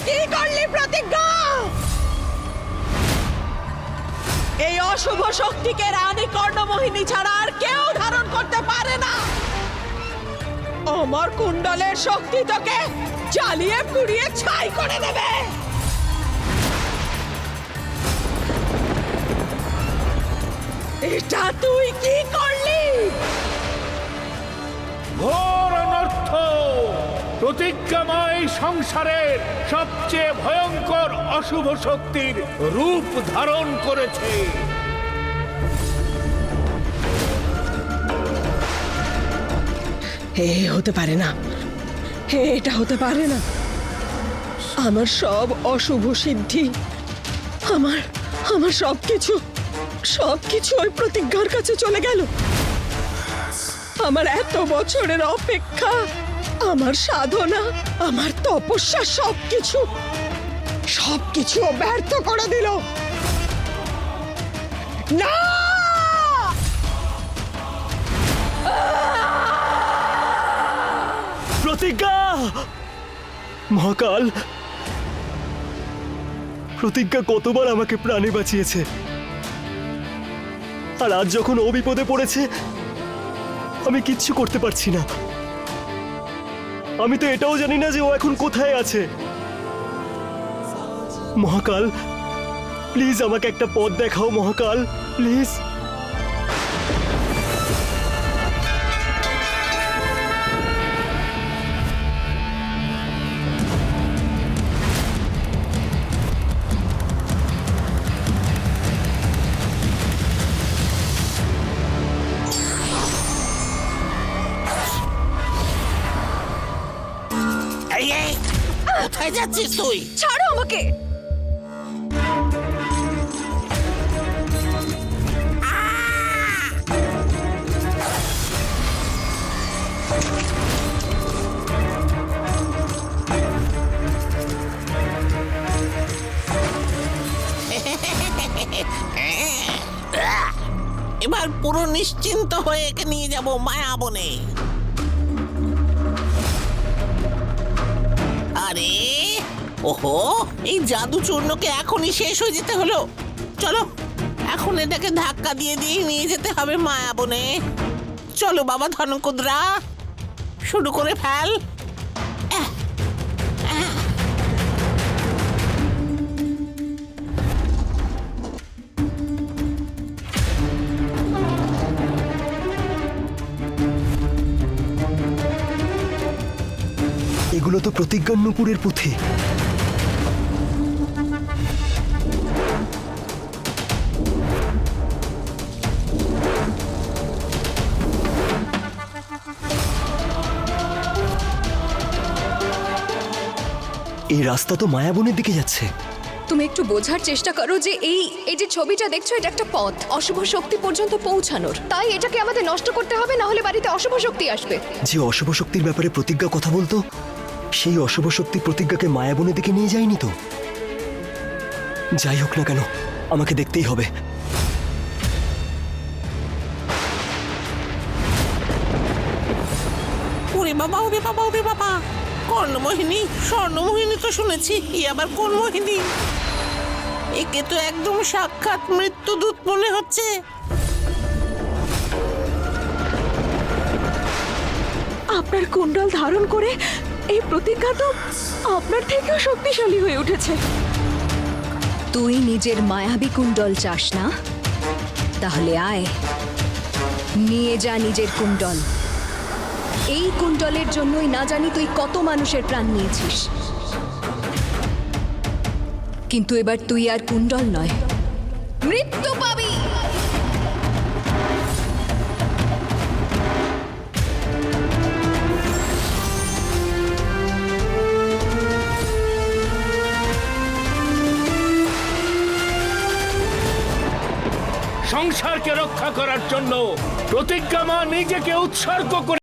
কি করলি প্রতিজ্ঞা? এই অশুভ শক্তিকে রানী কর্ণমোহিনী ছাড়া আর কেউ ধারণ করতে পারে না। আমার কুণ্ডলের শক্তি তোকে জ্বালিয়ে পুড়িয়ে ছাই করে দেবে। এটা তুই কি করলি? ঘোর অনর্থ! প্রতিজ্ঞাময় সংসারের সবচেয়ে ভয়ঙ্কর অশুভ শক্তির রূপ ধারণ করেছে। হতে পারে না, এটা হতে পারে না। আমার সব অশুভ সিদ্ধি, আমার সবকিছু ওই প্রতিজ্ঞার কাছে চলে গেল। আমার এত বছরের অপেক্ষা, আমার সাধনা, আমার তপস্যা সবকিছু ও ব্যর্থ করে দিল। না! প্রতিজ্ঞা! মহাকাল, প্রতিজ্ঞা কতবার আমাকে প্রাণে বাঁচিয়েছে, আর আজ যখন ও বিপদে পড়েছে আমি কিচ্ছু করতে পারছি না। আমি তো এটাও জানি না যে ও এখন কোথায় আছে। মহাকাল, প্লিজ আমাকে একটা পথ দেখাও মহাকাল, প্লিজ। কোথায় যাচ্ছিস তুই? ছাড়ো আমাকে। এবার পুরো নিশ্চিন্ত হয়ে একে নিয়ে যাব মায়াবনে। আরে ওহো, এই জাদু চূর্ণকে এখনই শেষ হয়ে যেতে হলো। চলো এখন এটাকে ধাক্কা দিয়ে নিয়ে যেতে হবে মায়াবনে। চলো বাবা ধনকুদ্রা, শুরু করে ফেল। এগুলো তো প্রতিজ্ঞার নূপুরের পুঁথি। এই রাস্তা তো মায়াবনের দিকে যাচ্ছে। তুমি একটু বোঝার চেষ্টা করো যে এই যে ছবিটা দেখছো, এটা একটা পথ অশুভ শক্তি পর্যন্ত পৌঁছানোর। তাই এটাকে আমাদের নষ্ট করতে হবে, না হলে বাড়িতে অশুভ শক্তি আসবে। যে অশুভ শক্তির ব্যাপারে প্রতিজ্ঞা কথা বলতো, সেই অশুভ শক্তি প্রতিজ্ঞাকে মায়াবনের দিকে নিয়ে যায়নি তো। যাই হোক না কেন, আমাকে দেখতেই হবে। ওরে বাবা, ওরে বাবা, ওরে বাবা! কর্ণমোহিনী, স্বর্ণমোহিনী তো শুনেছি, ই আবার কোন মোহিনী? একে তো একদম সাক্ষাৎ মৃত্যুদূত মনে হচ্ছে। আপনার কুণ্ডল ধারণ করে এই প্রতিজ্ঞা তো আপনার থেকেও শক্তিশালী হয়ে উঠেছে। তুই নিজের মায়াবী কুণ্ডল চাস না? তাহলে আয়, নিয়ে যা নিজের কুণ্ডল। এই কুণ্ডলের জন্যই না জানি তুই কত মানুষের প্রাণ নিয়েছিস, কিন্তু এবার তুই আর কুণ্ডল নয়, মৃত্যু পাবি। সংসারকে রক্ষা করার জন্য প্রতিজ্ঞা মা নিজেকে উৎসর্গ করে